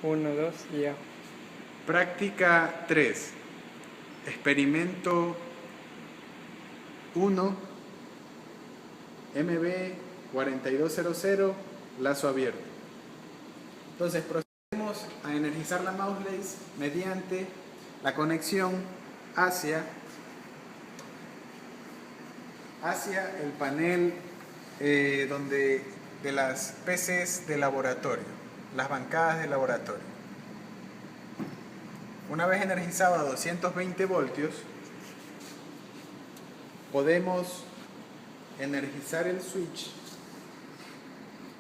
1, 2 y ya. Práctica 3. Experimento 1. MB4200, lazo abierto. Entonces procedemos a energizar la mouse lace mediante la conexión hacia el panel de las PCs de laboratorio, las bancadas de laboratorio. Una vez energizado a 220 voltios, podemos energizar el switch,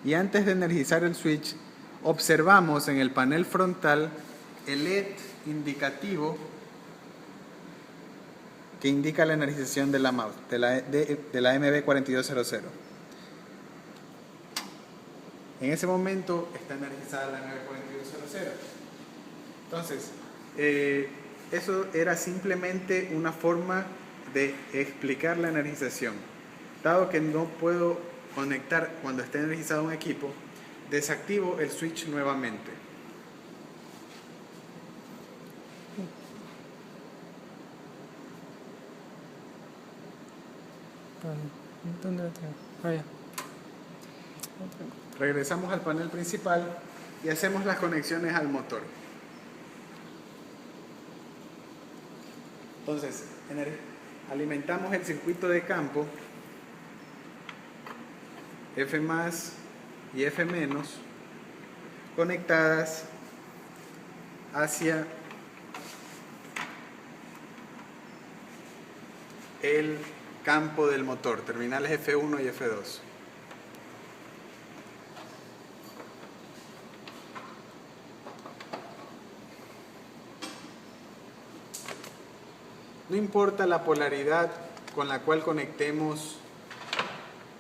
y antes de energizar el switch observamos en el panel frontal el LED indicativo que indica la energización de la mouse, de la MB4200. En ese momento está energizada la MB4200. Entonces, eso era simplemente una forma de explicar la energización. Dado que no puedo conectar cuando esté energizado un equipo, desactivo el switch nuevamente. ¿Dónde lo tengo? Ah, ya. Regresamos al panel principal y hacemos las conexiones al motor. Entonces, alimentamos el circuito de campo F+ y F- conectadas hacia el campo del motor, terminales F1 y F2. No importa la polaridad con la cual conectemos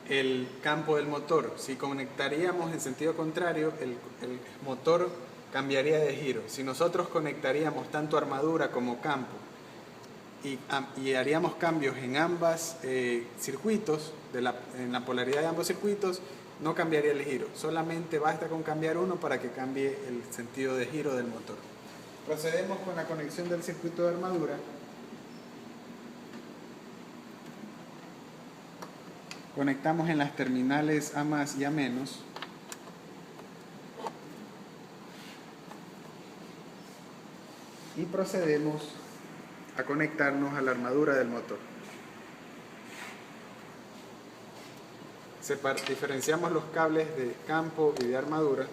el campo del motor. Si conectaríamos en sentido contrario, el motor cambiaría de giro. Si nosotros conectaríamos tanto armadura como campo y haríamos cambios en ambos circuitos, en la polaridad de ambos circuitos, no cambiaría el giro. Solamente basta con cambiar uno para que cambie el sentido de giro del motor. Procedemos con la conexión del circuito de armadura. Conectamos en las terminales A+ y A-, y procedemos a conectarnos a la armadura del motor. Diferenciamos los cables de campo y de armadura.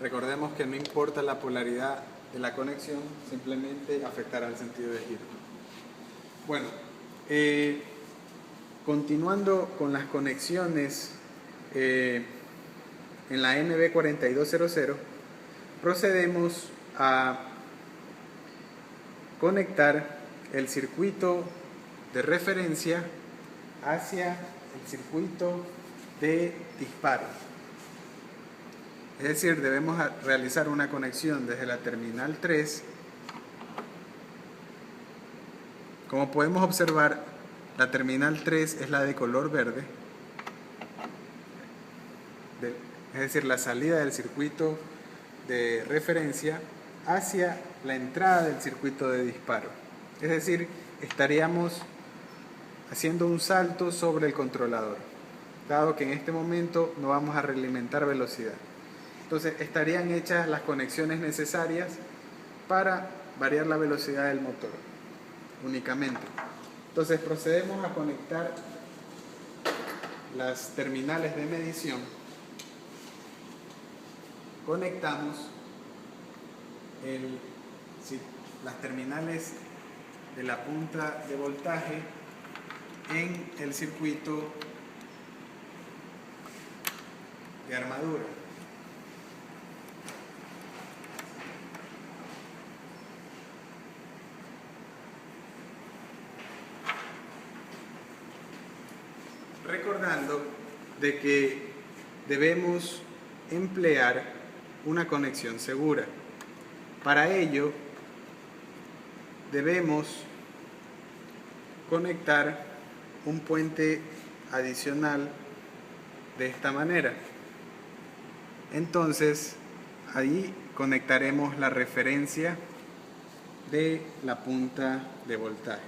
Recordemos que no importa la polaridad de la conexión, simplemente afectará el sentido de giro. Bueno, continuando con las conexiones en la MB4200, procedemos a conectar el circuito de referencia hacia el circuito de disparo. Es decir, debemos realizar una conexión desde la terminal 3. Como podemos observar, la terminal 3 es la de color verde, es decir, la salida del circuito de referencia hacia la entrada del circuito de disparo. Es decir, estaríamos haciendo un salto sobre el controlador, dado que en este momento no vamos a realimentar velocidad. Entonces estarían hechas las conexiones necesarias para variar la velocidad del motor únicamente. Entonces procedemos a conectar las terminales de medición. Conectamos las terminales de la punta de voltaje en el circuito de armadura. Recordando de que debemos emplear una conexión segura. Para ello, debemos conectar un puente adicional de esta manera. Entonces, ahí conectaremos la referencia de la punta de voltaje.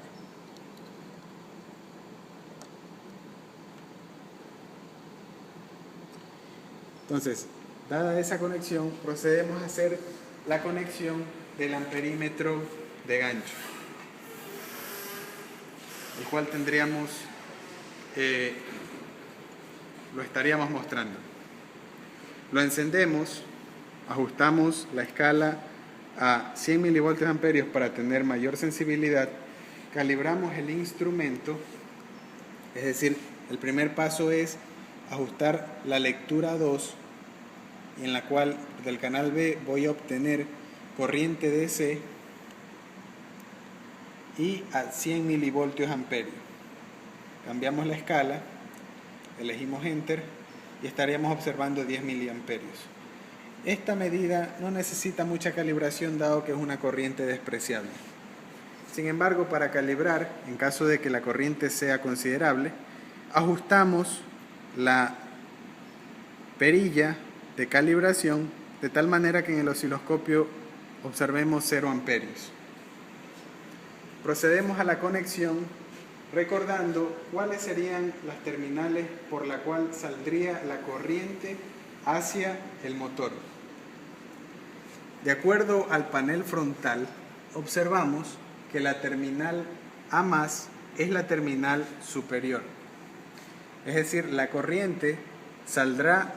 Entonces, dada esa conexión, procedemos a hacer la conexión del amperímetro de gancho, el cual tendríamos, lo estaríamos mostrando. Lo encendemos, ajustamos la escala a 100 milivoltios amperios para tener mayor sensibilidad, calibramos el instrumento, es decir, el primer paso es ajustar la lectura 2, en la cual del canal B voy a obtener corriente DC y a 100 milivoltios amperios. Cambiamos la escala, elegimos Enter y estaríamos observando 10 miliamperios. Esta medida no necesita mucha calibración dado que es una corriente despreciable. Sin embargo, para calibrar, en caso de que la corriente sea considerable, ajustamos la perilla de calibración de tal manera que en el osciloscopio observemos 0 amperios. Procedemos a la conexión recordando cuáles serían las terminales por la cual saldría la corriente hacia el motor. De acuerdo al panel frontal, observamos que la terminal A+ es la terminal superior. Es decir, la corriente saldrá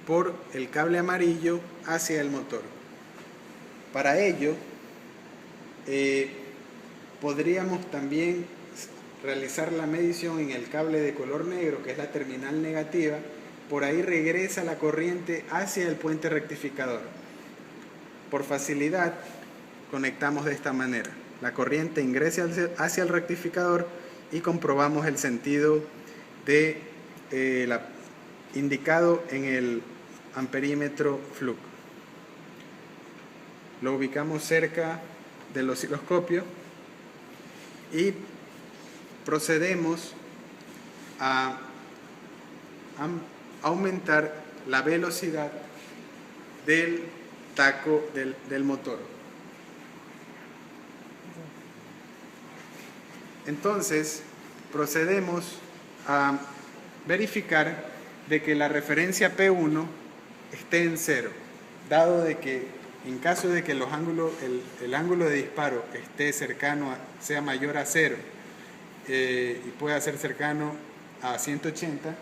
por el cable amarillo hacia el motor. Para ello, podríamos también realizar la medición en el cable de color negro, que es la terminal negativa. Por ahí regresa la corriente hacia el puente rectificador. Por facilidad, conectamos de esta manera. La corriente ingresa hacia el rectificador y comprobamos el sentido de indicado en el amperímetro Fluke. Lo ubicamos cerca del osciloscopio y procedemos a aumentar la velocidad del taco del motor. Entonces, procedemos a verificar de que la referencia P1 esté en 0, dado de que en caso de que el ángulo de disparo esté cercano sea mayor a 0 y pueda ser cercano a 180,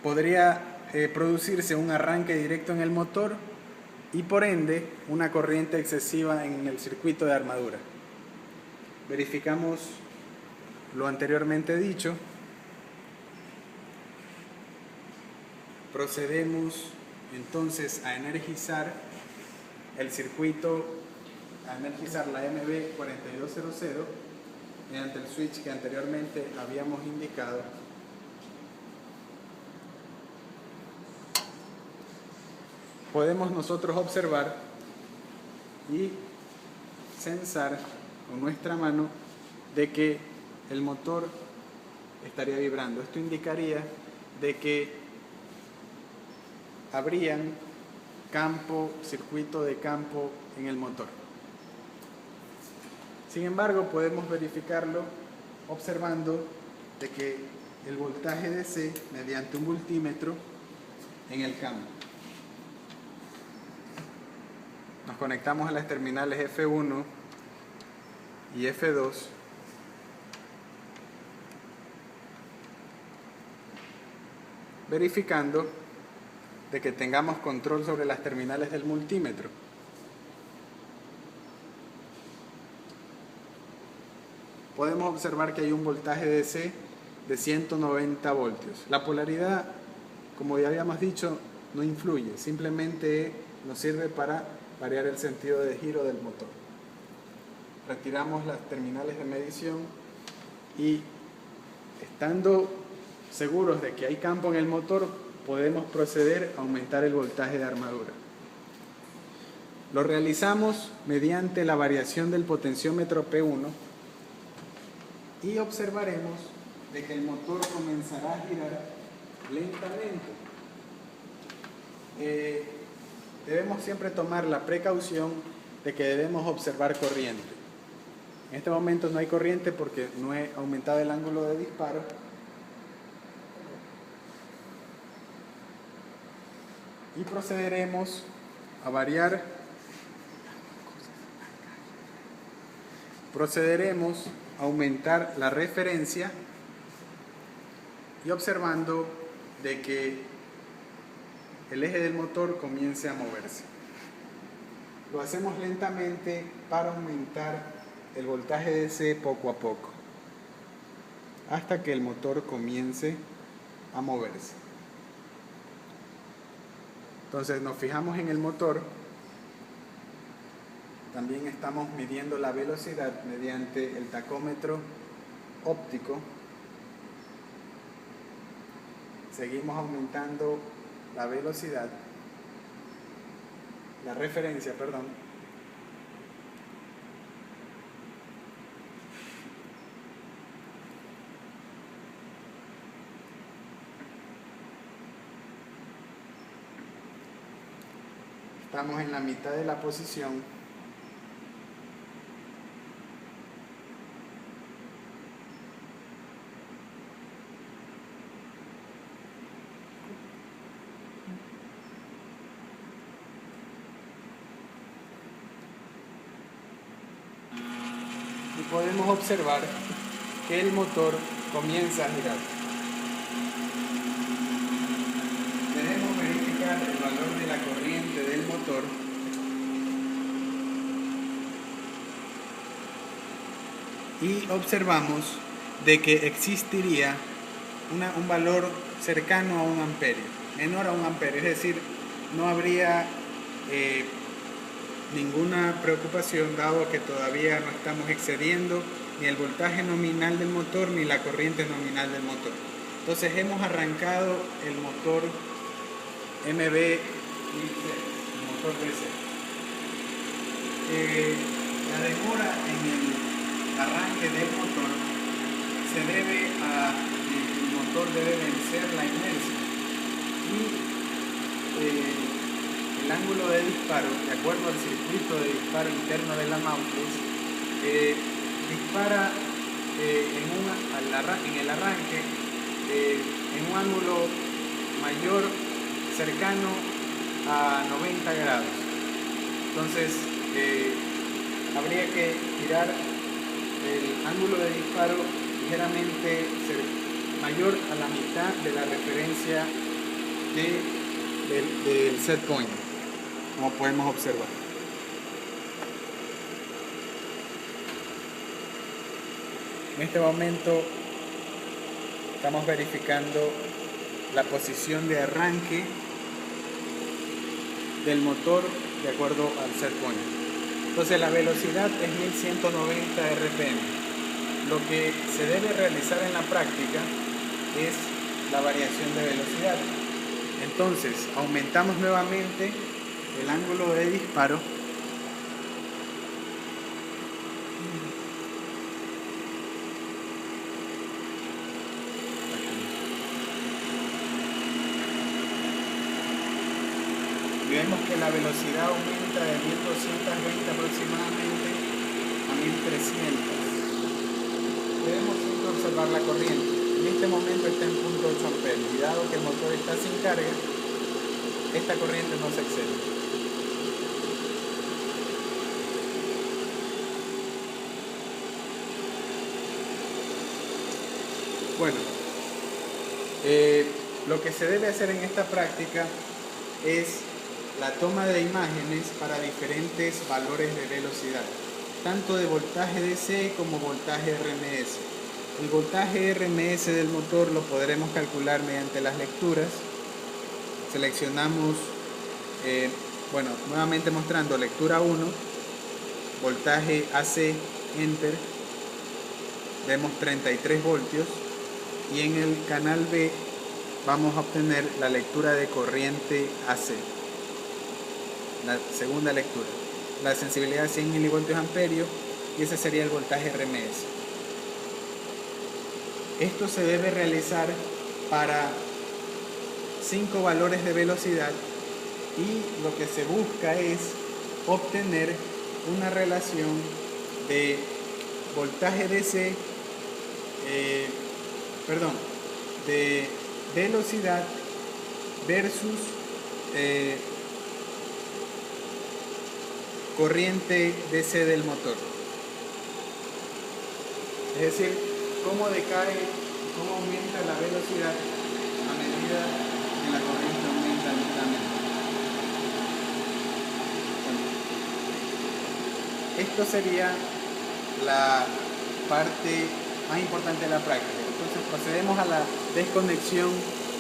podría producirse un arranque directo en el motor y por ende una corriente excesiva en el circuito de armadura. Verificamos lo anteriormente dicho. Procedemos entonces a energizar el circuito, a energizar la MB4200 mediante el switch que anteriormente habíamos indicado. Podemos nosotros observar y sensar con nuestra mano de que el motor estaría vibrando. Esto indicaría de que habrían circuito de campo en el motor. Sin embargo, podemos verificarlo observando de que el voltaje DC mediante un multímetro en el campo. Nos conectamos a las terminales F1 y F2. Verificando de que tengamos control sobre las terminales del multímetro. Podemos observar que hay un voltaje DC de 190 voltios. La polaridad, como ya habíamos dicho, no influye, simplemente nos sirve para variar el sentido de giro del motor. Retiramos las terminales de medición y, estando seguros de que hay campo en el motor, podemos proceder a aumentar el voltaje de armadura. Lo realizamos mediante la variación del potenciómetro P1 y observaremos de que el motor comenzará a girar lentamente. Debemos siempre tomar la precaución de que debemos observar corriente. En este momento no hay corriente porque no he aumentado el ángulo de disparo. Y procederemos a variar. Procederemos a aumentar la referencia y observando de que el eje del motor comience a moverse. Lo hacemos lentamente para aumentar el voltaje DC poco a poco, hasta que el motor comience a moverse. Entonces nos fijamos en el motor. También estamos midiendo la velocidad mediante el tacómetro óptico. Seguimos aumentando la velocidad, la referencia, perdón. Estamos en la mitad de la posición. Y podemos observar que el motor comienza a girar. Debemos verificar el valor de la corriente del motor y observamos de que existiría un valor cercano a 1 amperio, menor a 1 amperio, es decir, no habría ninguna preocupación dado que todavía no estamos excediendo ni el voltaje nominal del motor ni la corriente nominal del motor. Entonces hemos arrancado el motor MB 1000C, el motor DC. La demora en el arranque del motor se debe a que el motor debe vencer la inercia y el ángulo de disparo, de acuerdo al circuito de disparo interno de la Mauser, dispara en el arranque en un ángulo mayor, cercano a 90 grados. Entonces habría que girar el ángulo de disparo ligeramente mayor a la mitad de la referencia del set point, como podemos observar. En este momento estamos verificando la posición de arranque del motor de acuerdo al set point. Entonces la velocidad es 1190 RPM. Lo que se debe realizar en la práctica es la variación de velocidad. Entonces aumentamos nuevamente el ángulo de disparo y vemos que la velocidad aumenta de 1220 aproximadamente a 1300. Debemos siempre observar la corriente. En este momento está en 0.8 amperes y dado que el motor está sin carga, esta corriente no se excede. Bueno, lo que se debe hacer en esta práctica es la toma de imágenes para diferentes valores de velocidad, tanto de voltaje DC como voltaje RMS. El voltaje RMS del motor lo podremos calcular mediante las lecturas. Seleccionamos, nuevamente mostrando lectura 1, voltaje AC, Enter, vemos 33 voltios y en el canal B vamos a obtener la lectura de corriente AC, la segunda lectura, la sensibilidad de 100 milivoltios amperios y ese sería el voltaje RMS. Esto se debe realizar para 5 valores de velocidad y lo que se busca es obtener una relación de voltaje DC, de velocidad versus corriente DC del motor. Es decir, cómo decae y cómo aumenta la velocidad a medida que la corriente aumenta lentamente. Bueno, esto sería la parte más importante de la práctica. Entonces procedemos a la desconexión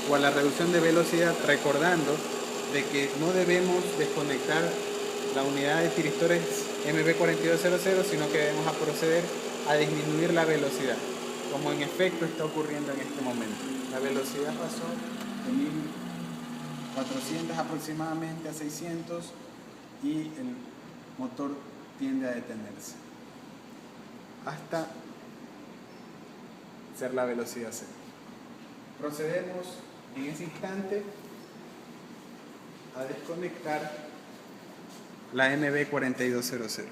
o a la reducción de velocidad, recordando de que no debemos desconectar la unidad de tiristores MB4200, sino que debemos proceder a disminuir la velocidad, como en efecto está ocurriendo en este momento. La velocidad pasó de 1400 aproximadamente a 600 y el motor tiende a detenerse hasta ser la velocidad cero. Procedemos en ese instante a desconectar la MB4200.